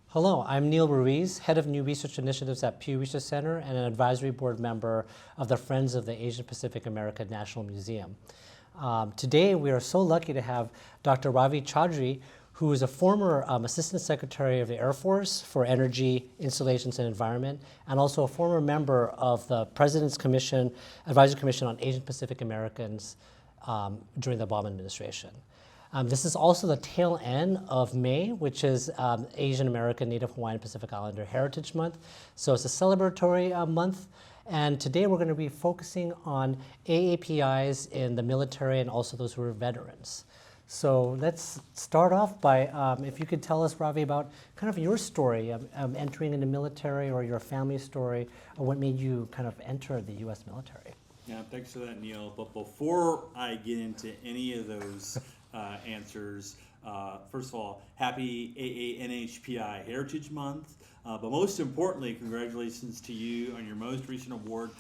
Hello, I'm Neil Ruiz, Head of New Research Initiatives at Pew Research Center and an advisory board member of the Friends of the Asian Pacific America National Museum. Today, we are so lucky to have Dr. Ravi Chaudhary, who is a former Assistant Secretary of the Air Force for Energy, Installations, and Environment, and also a former member of the President's Commission, Advisory Commission on Asian Pacific Americans during the Obama administration. This is also the tail end of May, which is Asian American, Native Hawaiian, Pacific Islander Heritage Month. So it's a celebratory month. And today we're going to be focusing on AAPIs in the military and also those who are veterans. So let's start off by, if you could tell us, Ravi, about kind of your story of entering in the military or your family story, or what made you kind of enter the U.S. military. Yeah, thanks for that, Neil. But before I get into any of those answers, first of all, happy AANHPI Heritage Month. But most importantly, congratulations to you on your most recent award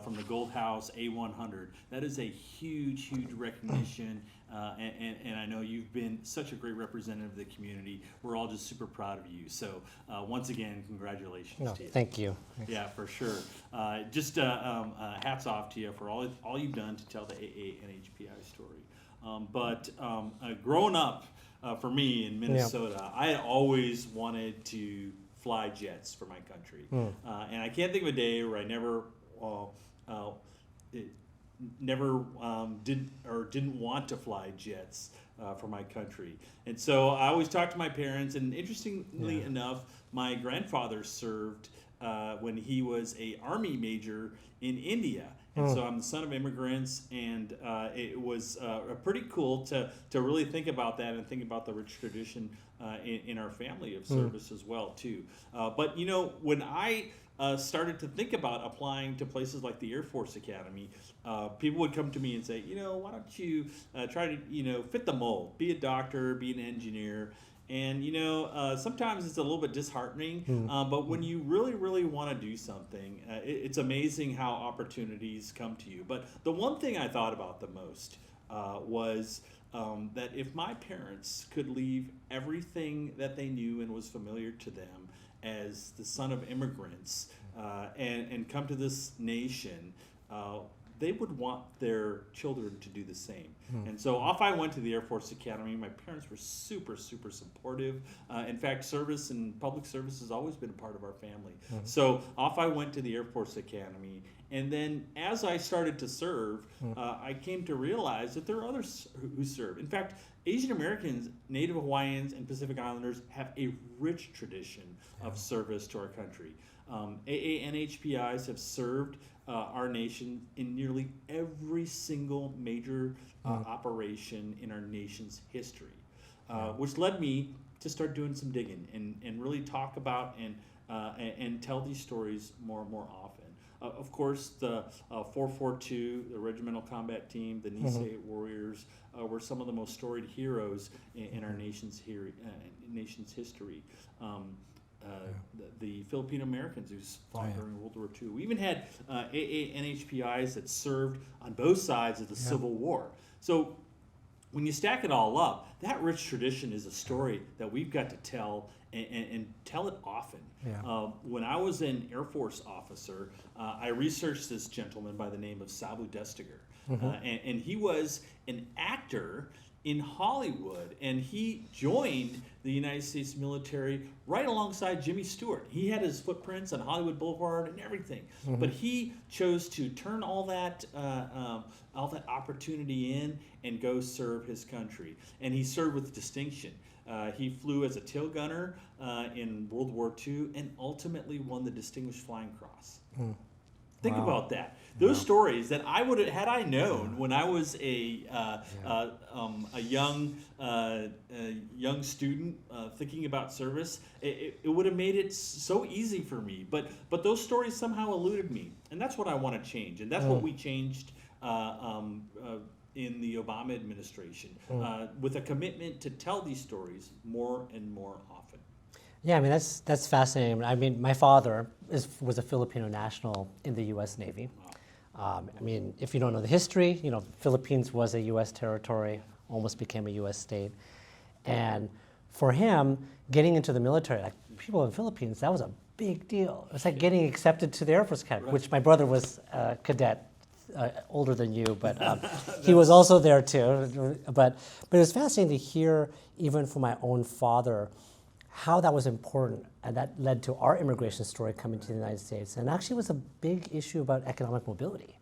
from the Gold House A100. That is a huge, huge recognition, and I know you've been such a great representative of the community. We're all just super proud of you. So once again, congratulations to you. Thank you. Yeah, for sure. Just hats off to you for all you've done to tell the AANHPI story. But growing up, for me in Minnesota, I had always wanted to fly jets for my country, and I can't think of a day where I didn't want to fly jets for my country. And so I always talked to my parents, and interestingly enough, my grandfather served when he was an Army major in India. And so I'm the son of immigrants, and it was pretty cool to really think about that and think about the rich tradition in our family of service as well too. But you know, when I started to think about applying to places like the Air Force Academy, people would come to me and say, you know, why don't you try to fit the mold, be a doctor, be an engineer. And you know, sometimes it's a little bit disheartening, but when you really, really want to do something, it's amazing how opportunities come to you. But the one thing I thought about the most was that if my parents could leave everything that they knew and was familiar to them as the son of immigrants and come to this nation, they would want their children to do the same. And so off I went to the Air Force Academy. My parents were super, super supportive. In fact, service and public service has always been a part of our family. So off I went to the Air Force Academy. And then as I started to serve, I came to realize that there are others who serve. In fact, Asian Americans, Native Hawaiians, and Pacific Islanders have a rich tradition of service to our country. AANHPIs have served our nation in nearly every single major operation in our nation's history, which led me to start doing some digging and really talk about and tell these stories more and more often. Of course, the 442, the Regimental Combat Team, the Nisei Warriors were some of the most storied heroes in our nation's history. The Filipino Americans who fought during World War II. We even had AANHPIs that served on both sides of the Civil War. So when you stack it all up, that rich tradition is a story that we've got to tell and tell it often. When I was an Air Force officer, I researched this gentleman by the name of Sabu Destiger. And he was an actor in Hollywood, and he joined the United States military right alongside Jimmy Stewart. He had his footprints on Hollywood Boulevard and everything, but he chose to turn all that opportunity in and go serve his country. And he served with distinction. He flew as a tail gunner in World War II and ultimately won the Distinguished Flying Cross. Think about that. Those stories that I would have, had I known when I was a young student thinking about service, it would have made it so easy for me. But those stories somehow eluded me, and that's what I want to change. And that's what we changed in the Obama administration with a commitment to tell these stories more and more often. Yeah, I mean, that's fascinating. I mean, my father was a Filipino national in the U.S. Navy. I mean, if you don't know the history, you know, Philippines was a U.S. territory, almost became a U.S. state. And for him, getting into the military, like people in the Philippines, that was a big deal. It was like getting accepted to the Air Force Academy, which my brother was a cadet, older than you, but he was also there too. But it was fascinating to hear, even from my own father, how that was important, and that led to our immigration story coming to the United States. And actually, it was a big issue about economic mobility,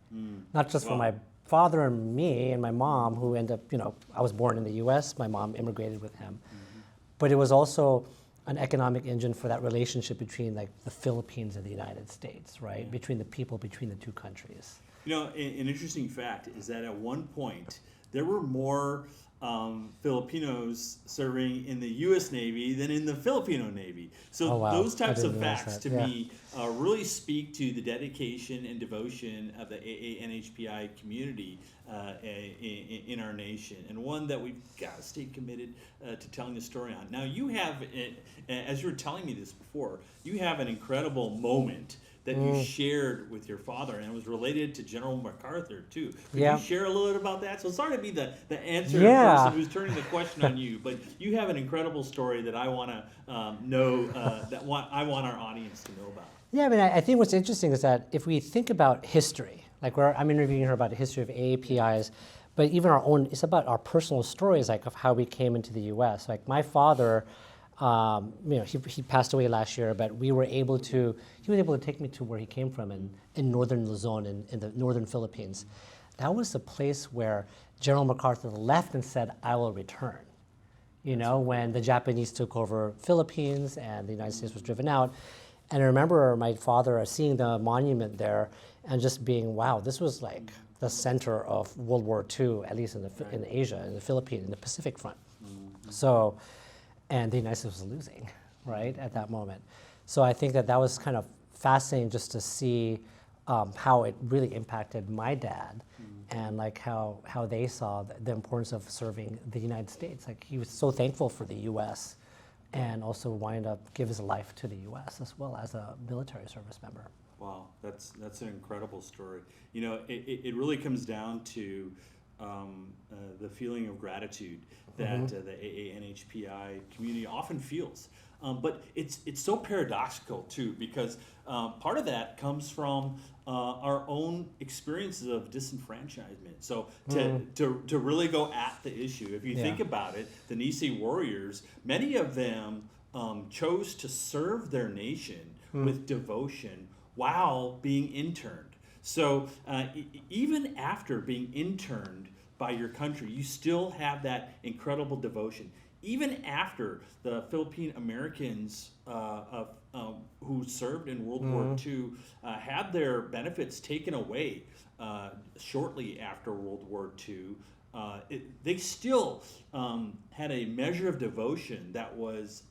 not just for my father and me and my mom, who ended up, I was born in the U.S. My mom immigrated with him, but it was also an economic engine for that relationship between like the Philippines and the United States, right? Between the people, between the two countries. An interesting fact is that at one point there were more Filipinos serving in the U.S. Navy than in the Filipino Navy. So those types of facts to me really speak to the dedication and devotion of the AANHPI community in our nation, and one that we've got to stay committed to telling the story on. Now, you have, as you were telling me this before, you have an incredible moment that you shared with your father, and it was related to General MacArthur too. Could you share a little bit about that? So sorry to be the answer person who's turning the question on you, but you have an incredible story that I want to know, I want our audience to know about. Yeah, I mean, I think what's interesting is that if we think about history, like I'm interviewing her about the history of AAPIs, but even our own, it's about our personal stories, like of how we came into the U.S. Like my father, he passed away last year, but he was able to take me to where he came from in northern Luzon, in the northern Philippines. That was the place where General MacArthur left and said, I will return. When the Japanese took over Philippines and the United States was driven out. And I remember my father seeing the monument there and just being, wow, this was like the center of World War II, at least in Asia, in the Philippines, in the Pacific front. So, and the United States was losing, right, at that moment. So I think that was kind of fascinating just to see how it really impacted my dad, and like how they saw the importance of serving the United States. Like he was so thankful for the U.S. and also wanted to give his life to the U.S. as well as a military service member. Wow, that's an incredible story. It really comes down to the feeling of gratitude that the AANHPI community often feels. But it's so paradoxical too, because part of that comes from our own experiences of disenfranchisement. So to really go at the issue, if you think about it, the Nisei warriors, many of them chose to serve their nation with devotion while being interned. So even after being interned by your country, you still have that incredible devotion. Even after the Philippine Americans who served in World War II had their benefits taken away shortly after World War II, they still had a measure of devotion that was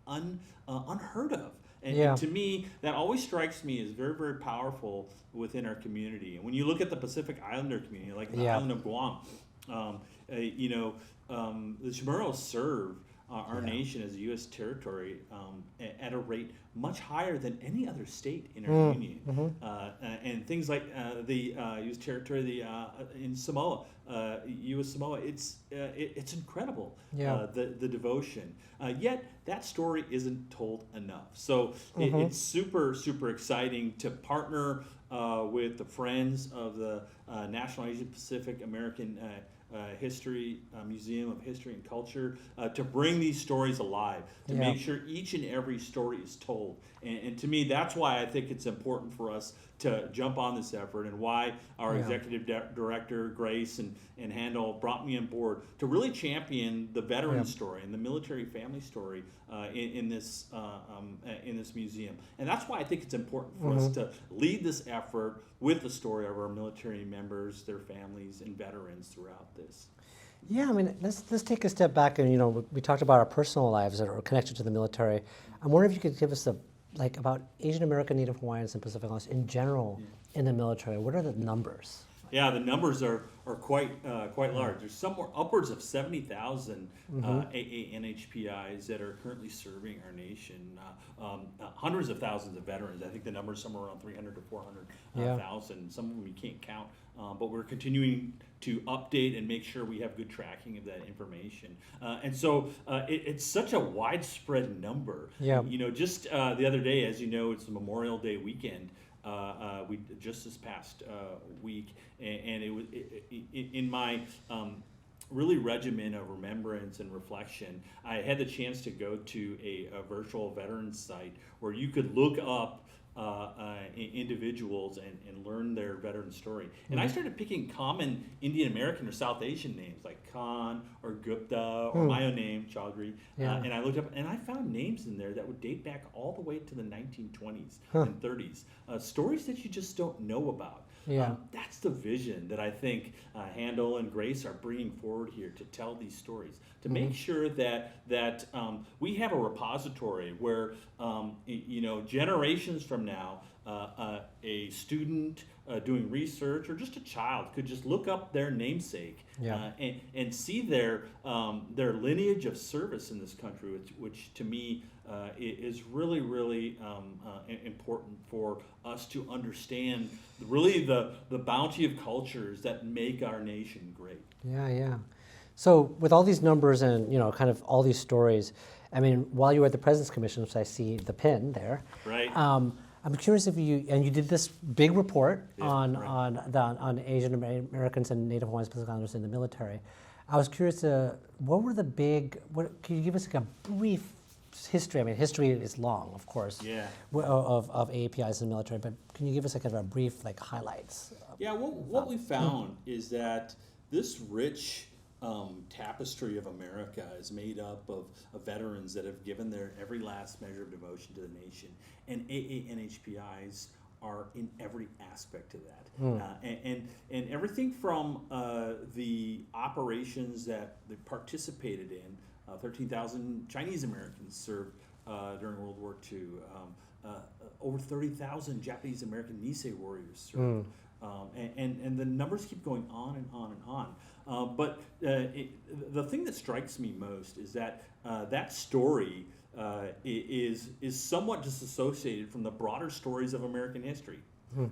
unheard of. And to me, that always strikes me as very, very powerful within our community. And when you look at the Pacific Islander community, like the island of Guam, the Chamorros serve our nation as a U.S. territory at a rate much higher than any other state in our union. And things like the U.S. territory in Samoa, U.S. Samoa, it's incredible, the devotion. Yet that story isn't told enough. So it's super, super exciting to partner with the Friends of the National Asian Pacific American History Museum of History and Culture to bring these stories alive, to make sure each and every story is told. And to me, that's why I think it's important for us to jump on this effort, and why our executive director, Grace and Handel, brought me on board to really champion the veteran story and the military family story in this museum. And that's why I think it's important for us to lead this effort with the story of our military members, their families, and veterans throughout this. Yeah, I mean, let's take a step back, and we talked about our personal lives that are connected to the military. I'm wondering if you could give us about Asian American, Native Hawaiians, and Pacific Islanders in general in the military. What are the numbers Yeah, the numbers are quite large. There's somewhere upwards of 70,000 AANHPIs that are currently serving our nation. Hundreds of thousands of veterans. I think the number is somewhere around 300 to 400,000. Some of them we can't count, but we're continuing to update and make sure we have good tracking of that information. And so it's such a widespread number. Yeah. You know, just the other day, as you know, it's the Memorial Day weekend. We just this past week, and it was in my really regimen of remembrance and reflection. I had the chance to go to a virtual veterans site where you could look up individuals and learn their veteran story. And I started picking common Indian American or South Asian names like Khan or Gupta or my own name, Chaudhary. And I looked up and I found names in there that would date back all the way to the 1920s and 30s. Stories that you just don't know about. That's the vision that I think Handel and Grace are bringing forward here to tell these stories, to make sure that we have a repository where you know, generations from now, a student doing research or just a child could just look up their namesake and see their lineage of service in this country, which to me is really, really important for us to understand really the bounty of cultures that make our nation great. So with all these numbers and, you know, kind of all these stories, I mean, while you were at the President's Commission, which I see the pin there, right? I'm curious if you did this big report on Asian Americans and Native Hawaiians Pacific Islanders in the military. I was curious, what were the big? Can you give us like a brief history? I mean, history is long, of course. Of AAPIs in the military, but can you give us like a brief like highlights? What we found is that this rich tapestry of America is made up of veterans that have given their every last measure of devotion to the nation, and AANHPIs are in every aspect of that. And everything from the operations that they participated in, 13,000 Chinese Americans served during World War II, over 30,000 Japanese American Nisei warriors served. And the numbers keep going on and on and on. But the thing that strikes me most is that that story is somewhat disassociated from the broader stories of American history.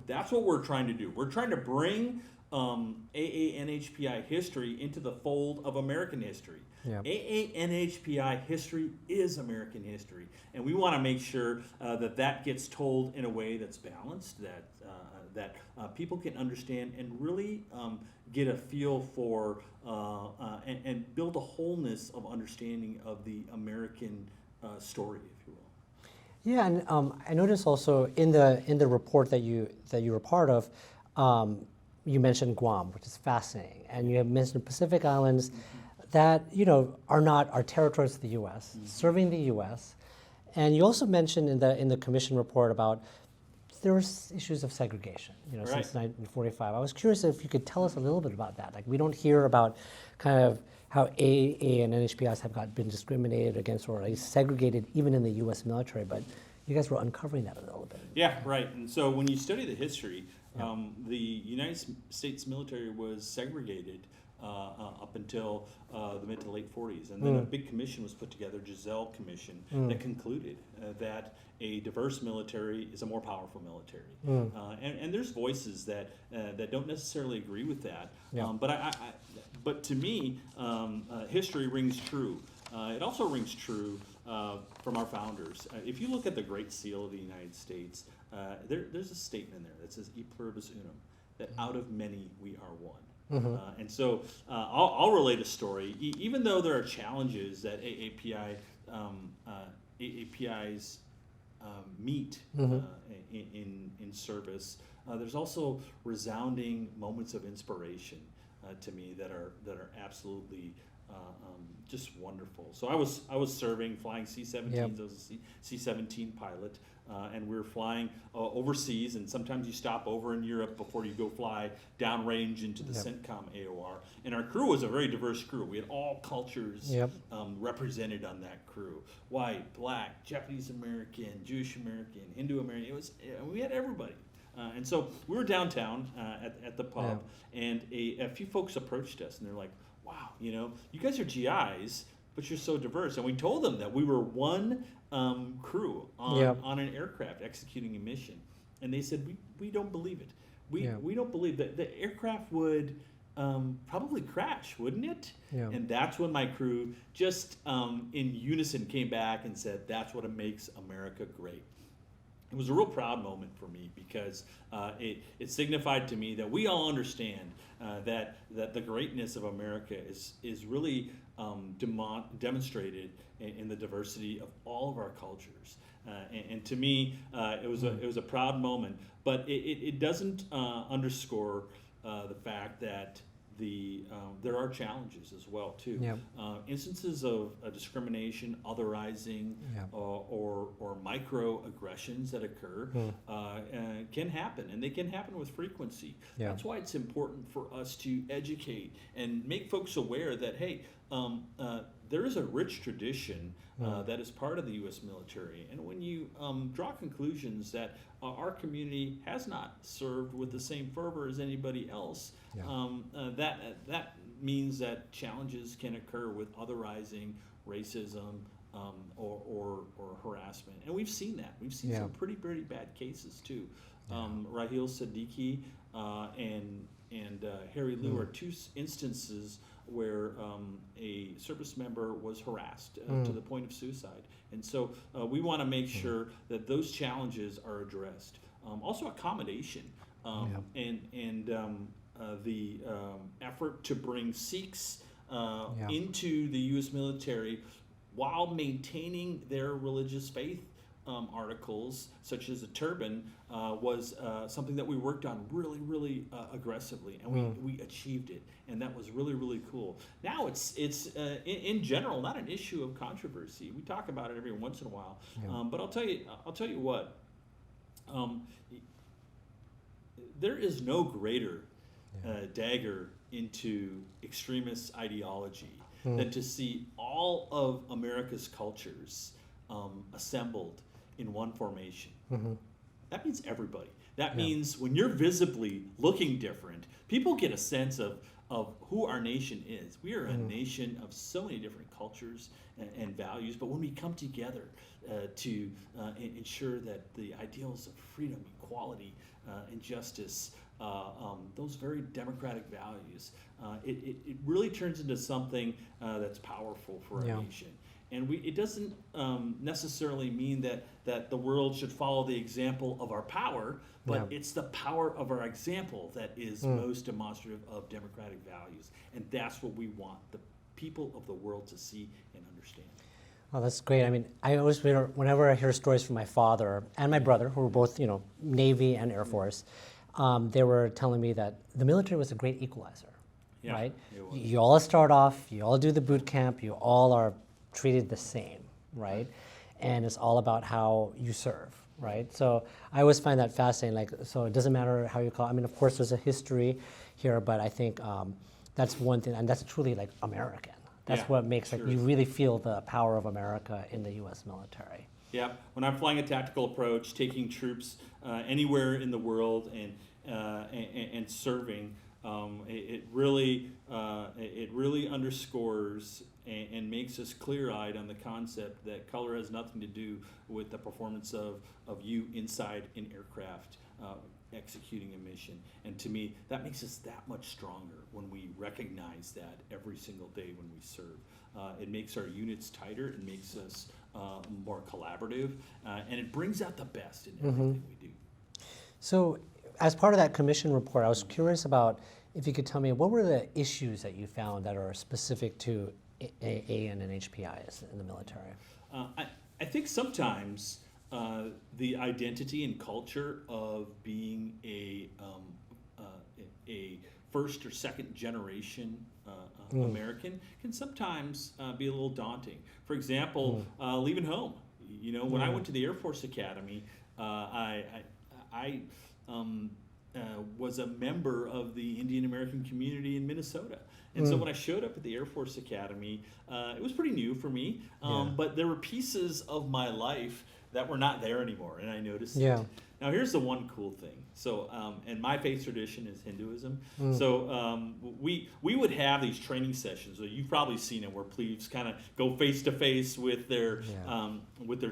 That's what we're trying to do. We're trying to bring AANHPI history into the fold of American history. AANHPI history is American history, and we want to make sure that gets told in a way that's balanced, that people can understand and really get a feel for and build a wholeness of understanding of the American story, if you will. And I noticed also in the report that you were part of, you mentioned Guam, which is fascinating, and you have mentioned Pacific Islands that, you know, are territories of the U.S., serving the U.S., and you also mentioned in the commission report about there were issues of segregation, you know, since 1945. I was curious if you could tell us a little bit about that. Like, we don't hear about kind of how AA and NHPIs have been discriminated against or segregated even in the U.S. military, but you guys were uncovering that a little bit. Yeah, right. And so when you study the history, the United States military was segregated up until the mid to late 40s. And then a big commission was put together, Giselle Commission, that concluded that a diverse military is a more powerful military. And there's voices that don't necessarily agree with that. But to me, history rings true. It also rings true from our founders. If you look at the Great Seal of the United States, there's a statement there that says, "E pluribus unum," that out of many we are one. And so I'll relate a story. Even though there are challenges that AAPIs meet in service, there's also resounding moments of inspiration to me that are absolutely just wonderful. So I was serving, flying C-17s. I was a C-17 pilot, and we were flying overseas. And sometimes you stop over in Europe before you go fly downrange into the CENTCOM AOR. And our crew was a very diverse crew. We had all cultures represented on that crew: white, black, Japanese American, Jewish American, Hindu American. We had everybody. And so we were downtown at the pub, and a few folks approached us, and they're like, wow, you guys are GIs, but you're so diverse. And we told them that we were one crew on an aircraft executing a mission. And they said, we don't believe it. We don't believe that the aircraft would probably crash, wouldn't it? Yeah. And that's when my crew just in unison came back and said, that's what makes America great. It was a real proud moment for me because it signified to me that we all understand that the greatness of America is really demonstrated in the diversity of all of our cultures. And to me, it was a proud moment, but it doesn't underscore the fact that there are challenges as well too. Yeah. Instances of discrimination, otherizing, or microaggressions that occur can happen, and they can happen with frequency. Yeah. That's why it's important for us to educate and make folks aware that hey, there is a rich tradition that is part of the U.S. military, and when you draw conclusions that our community has not served with the same fervor as anybody else, that means that challenges can occur with otherizing, racism, or harassment, and we've seen that. We've seen some pretty bad cases too. Raheel Siddiqui and Harry Liu are two instances where a service member was harassed to the point of suicide. And so we want to make sure that those challenges are addressed. Also accommodation and the effort to bring Sikhs into the U.S. military while maintaining their religious faith articles, such as a turban, was something that we worked on really aggressively, and we achieved it, and that was really cool. Now it's in general not an issue of controversy. We talk about it every once in a while, but I'll tell you what, there is no greater dagger into extremist ideology than to see all of America's cultures assembled in one formation. That means everybody. That means when you're visibly looking different, people get a sense of who our nation is. We are a nation of so many different cultures and values, but when we come together to ensure that the ideals of freedom, equality, and justice, those very democratic values, it really turns into something that's powerful for our nation. And it doesn't necessarily mean that the world should follow the example of our power, but it's the power of our example that is most demonstrative of democratic values. And that's what we want the people of the world to see and understand. Oh, that's great. I mean, I always, whenever I hear stories from my father and my brother, who were both, Navy and Air Force, they were telling me that the military was a great equalizer, right? You all start off, you all do the boot camp, you all are treated the same, right? And it's all about how you serve, right? So I always find that fascinating. So it doesn't matter how you call it. I mean, of course, there's a history here, but I think that's one thing, and that's truly American. That's what makes you really feel the power of America in the U.S. military. Yeah, when I'm flying a tactical approach, taking troops anywhere in the world and serving, it really underscores and makes us clear-eyed on the concept that color has nothing to do with the performance of you inside an aircraft executing a mission. And to me, that makes us that much stronger when we recognize that every single day when we serve. It makes our units tighter, it makes us more collaborative, and it brings out the best in everything we do. So as part of that commission report, I was curious about if you could tell me what were the issues that you found that are specific to AANHPI in the military? I think sometimes the identity and culture of being a first or second generation American can sometimes be a little daunting. For example, leaving home. When I went to the Air Force Academy, I was a member of the Indian American community in Minnesota. And so when I showed up at the Air Force Academy, it was pretty new for me, but there were pieces of my life that were not there anymore, and I noticed it. Now here's the one cool thing. So, and my faith tradition is Hinduism. So we would have these training sessions. So you've probably seen it, where plebes kind of go face to face with their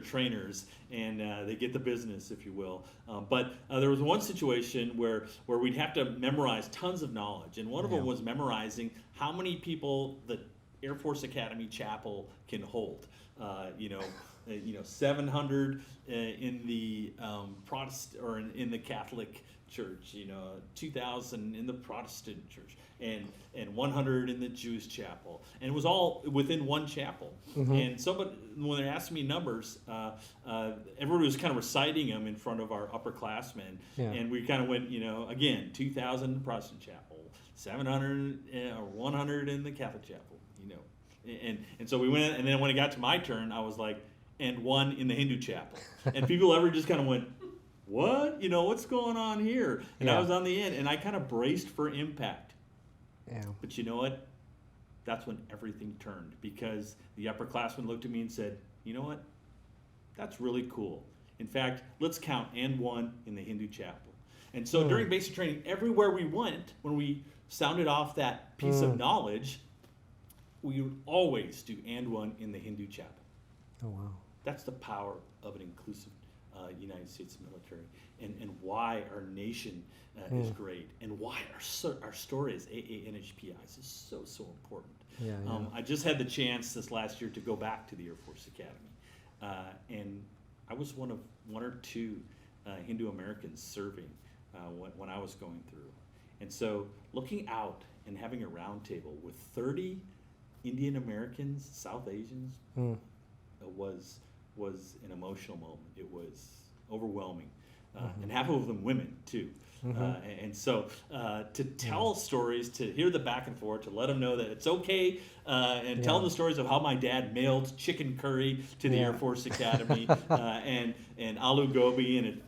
trainers, and they get the business, if you will. But there was one situation where we'd have to memorize tons of knowledge, and one of them was memorizing how many people the Air Force Academy Chapel can hold. 700 in the Protestant or in the Catholic Church, 2,000 in the Protestant Church, and 100 in the Jewish chapel, and it was all within one chapel. And when they asked me numbers, everybody was kind of reciting them in front of our upperclassmen, and we kind of went, again, 2,000 in the Protestant chapel, 700 or 100 in the Catholic chapel, and so we went, and then when it got to my turn, I was like, and 1 in the Hindu chapel. And people just kind of went, what? What's going on here? And I was on the end, and I kind of braced for impact. Yeah. But you know what? That's when everything turned, because the upperclassmen looked at me and said, you know what? That's really cool. In fact, let's count and 1 in the Hindu chapel. And so during basic training, everywhere we went, when we sounded off that piece of knowledge, we would always do and 1 in the Hindu chapel. Oh, wow. That's the power of an inclusive United States military, and why our nation is great, and why our story as AANHPIs is so important. I just had the chance this last year to go back to the Air Force Academy, and I was one of 1 or 2 Hindu Americans serving when I was going through. And so looking out and having a round table with 30 Indian Americans, South Asians, was an emotional moment. It was overwhelming, and half of them women too. And so to tell stories, to hear the back and forth, to let them know that it's okay, and tell them the stories of how my dad mailed chicken curry to the Air Force Academy, and aloo gobi, and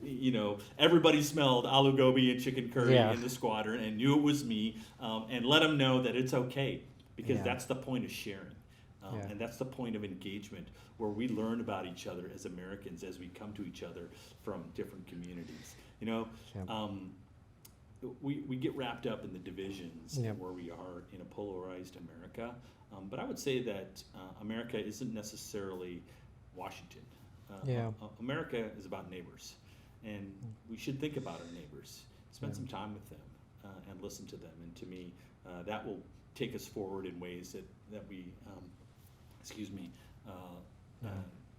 everybody smelled aloo gobi and chicken curry in the squadron and knew it was me, and let them know that it's okay, because that's the point of sharing. And that's the point of engagement, where we learn about each other as Americans as we come to each other from different communities. We get wrapped up in the divisions and where we are in a polarized America. But I would say that America isn't necessarily Washington. America is about neighbors, and we should think about our neighbors, spend some time with them, and listen to them. And to me, that will take us forward in ways that we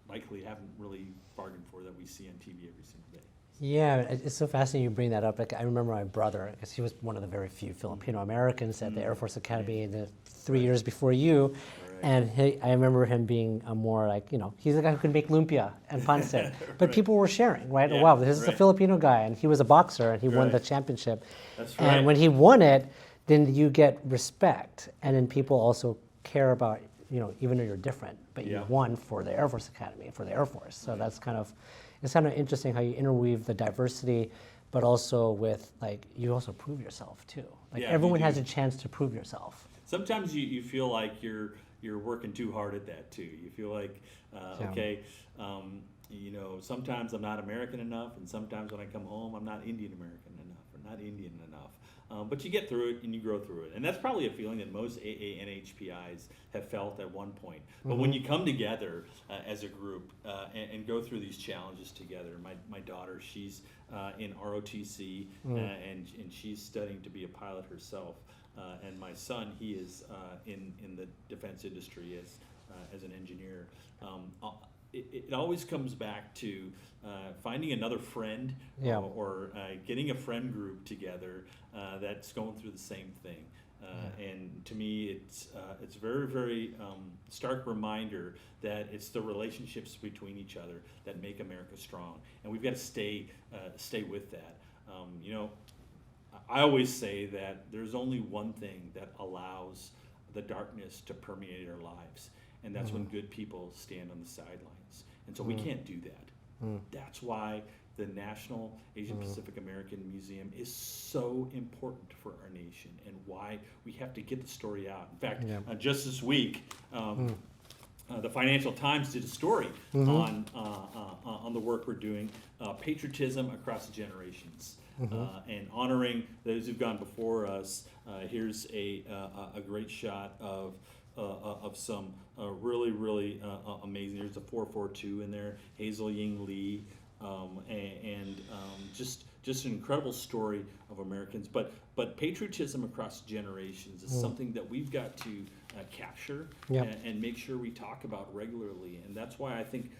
likely haven't really bargained for, that we see on TV every single day. Yeah, it's so fascinating you bring that up. Like, I remember my brother, because he was one of the very few Filipino Americans at the Air Force Academy in the 3 years before you. And I remember him being more like, he's the guy who could make lumpia and pancit. But people were sharing, right? Oh, wow, this is a Filipino guy, and he was a boxer, and he won the championship. That's right. And when he won it, then you get respect, and then people also care about, even though you're different, but you won for the Air Force Academy, for the Air Force. So it's kind of interesting how you interweave the diversity, but also with, you also prove yourself too. Everyone has a chance to prove yourself. Sometimes you feel like you're working too hard at that too. You feel like, sometimes I'm not American enough, and sometimes when I come home, I'm not Indian American enough, or not Indian enough. But you get through it and you grow through it. And that's probably a feeling that most AANHPIs have felt at one point. But when you come together as a group and go through these challenges together, my daughter, she's in ROTC, and she's studying to be a pilot herself. And my son, he is in the defense industry as an engineer. It always comes back to finding another friend, or getting a friend group together that's going through the same thing. And to me, it's very, very stark reminder that it's the relationships between each other that make America strong, and we've got to stay with that. I always say that there's only one thing that allows the darkness to permeate our lives, and that's when good people stand on the sidelines. And so we can't do that. That's why the National Asian Pacific American Museum is so important for our nation, and why we have to get the story out. In fact, just this week, the Financial Times did a story on the work we're doing, patriotism across generations, and honoring those who've gone before us. Here's a great shot of some really amazing. There's a 442 in there, Hazel Ying Lee, and just an incredible story of Americans. But patriotism across generations is something that we've got to capture and make sure we talk about regularly. And that's why I think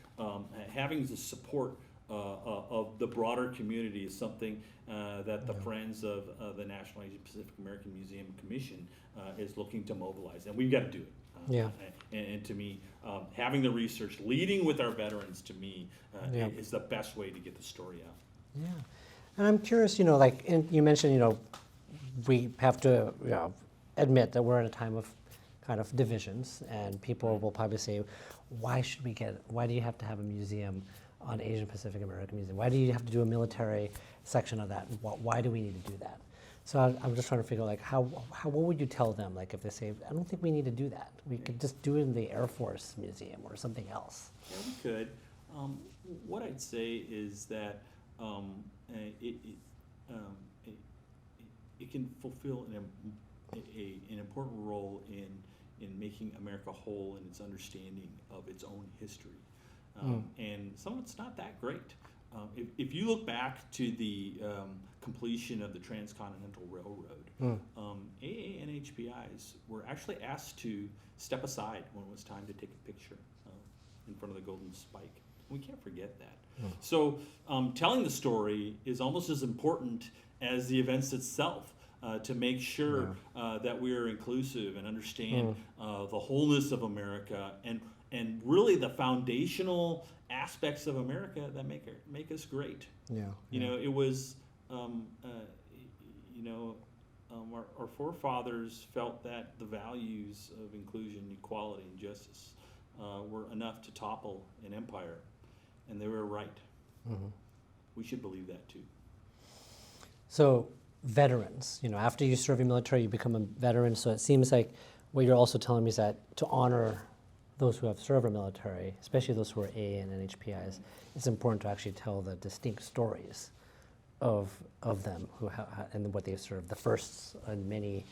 having the support of the broader community is something that the Friends of the National Asian Pacific American Museum Commission is looking to mobilize, and we've got to do it. And to me, having the research, leading with our veterans, to me, is the best way to get the story out. Yeah, and I'm curious, like you mentioned, we have to admit that we're in a time of kind of divisions, and people will probably say, why do you have to have a museum on Asian Pacific American Museum? Why do you have to do a military section of that? Why do we need to do that? So I'm just trying to figure like what would you tell them, like if they say, I don't think we need to do that. We could just do it in the Air Force Museum or something else. Yeah, we could. What I'd say is that it can fulfill an important role in making America whole in its understanding of its own history. And some of it's not that great. If you look back to the completion of the Transcontinental Railroad, AANHPIs were actually asked to step aside when it was time to take a picture in front of the Golden Spike. We can't forget that. So telling the story is almost as important as the events itself, to make sure that we are inclusive and understand the wholeness of America and really the foundational aspects of America that make us great. It was our forefathers felt that the values of inclusion, equality, and justice were enough to topple an empire, and they were right. We should believe that too. So veterans, after you serve your military, you become a veteran. So it seems like what you're also telling me is that to honor those who have served our military, especially those who are AAN and HPIs, it's important to actually tell the distinct stories of them and what they've served. The firsts and many,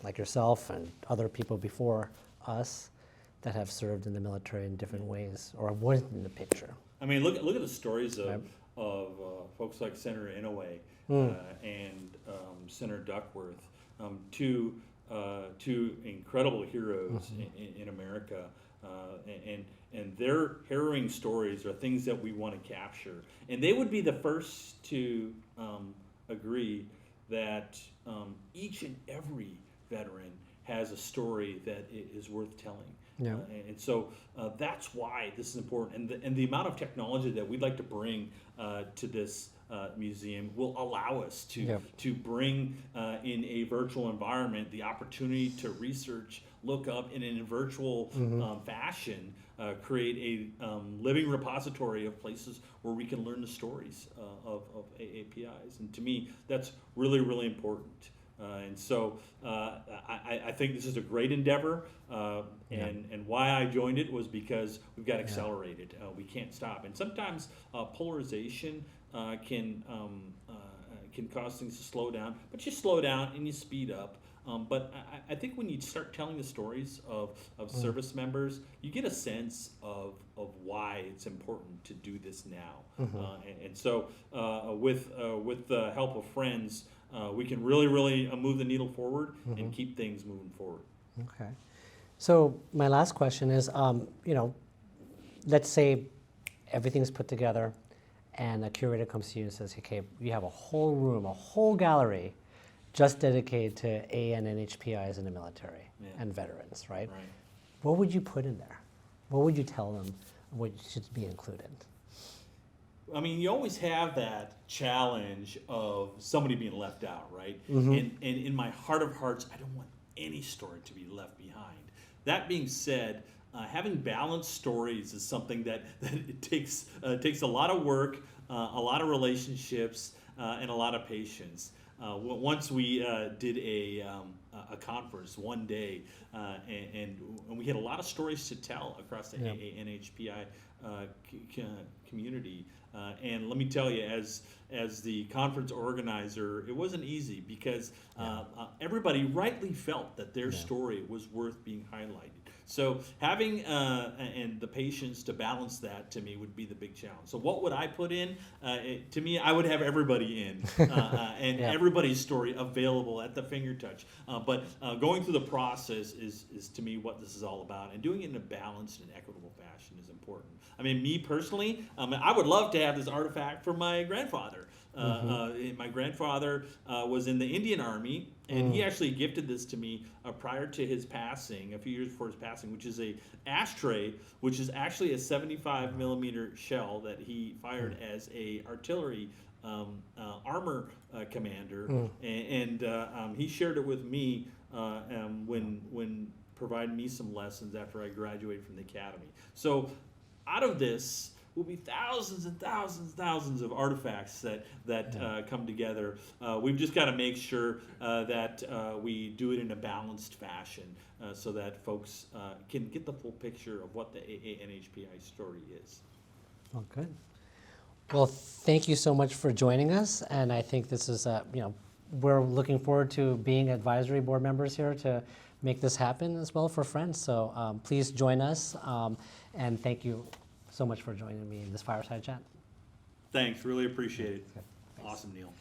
like yourself and other people before us that have served in the military in different ways or weren't in the picture. I mean, look at the stories of folks like Senator Inouye and Senator Duckworth, two incredible heroes in America, and their harrowing stories are things that we want to capture. And they would be the first to agree that each and every veteran has a story that is worth telling. And so that's why this is important. And the amount of technology that we'd like to bring to this museum will allow us to bring in a virtual environment the opportunity to research, look up, and in a virtual fashion create a living repository of places where we can learn the stories of AAPIs. And to me, that's really, really important. And so I think this is a great endeavor, and why I joined it was because we've got accelerated. We can't stop. And sometimes polarization can cause things to slow down, but you slow down and you speed up. But I think when you start telling the stories of service members, you get a sense of why it's important to do this now. And so with the help of friends, we can really move the needle forward and keep things moving forward. Okay. So my last question is, let's say everything's put together and a curator comes to you and says, okay, you have a whole room, a whole gallery just dedicated to AAN and HPIs in the military and veterans, right? What would you put in there? What would you tell them what should be included? I mean, you always have that challenge of somebody being left out, right? And in my heart of hearts, I don't want any story to be left behind. That being said, having balanced stories is something that it takes a lot of work, a lot of relationships, and a lot of patience. Once we did a a conference one day, and we had a lot of stories to tell across the AANHPI community. And let me tell you, as the conference organizer, it wasn't easy because everybody rightly felt that their story was worth being highlighted. So having and the patience to balance that, to me, would be the big challenge. So what would I put in? To me, I would have everybody in and everybody's story available at the finger touch. But going through the process is to me what this is all about, and doing it in a balanced and equitable fashion is important. I mean, me personally, I would love to have this artifact for my grandfather. My grandfather was in the Indian Army, and he actually gifted this to me prior to his passing, a few years before his passing, which is a ashtray, which is actually a 75 millimeter shell that he fired as a artillery armor commander, and he shared it with me when providing me some lessons after I graduated from the academy. So out of this will be thousands and thousands and thousands of artifacts that come together. We've just got to make sure that we do it in a balanced fashion so that folks can get the full picture of what the AANHPI story is. Oh, good. Well, thank you so much for joining us, and I think this is, we're looking forward to being advisory board members here to make this happen as well for Friends. So please join us, and thank you so much for joining me in this fireside chat. Thanks, really appreciate it. Okay, Awesome, Neil.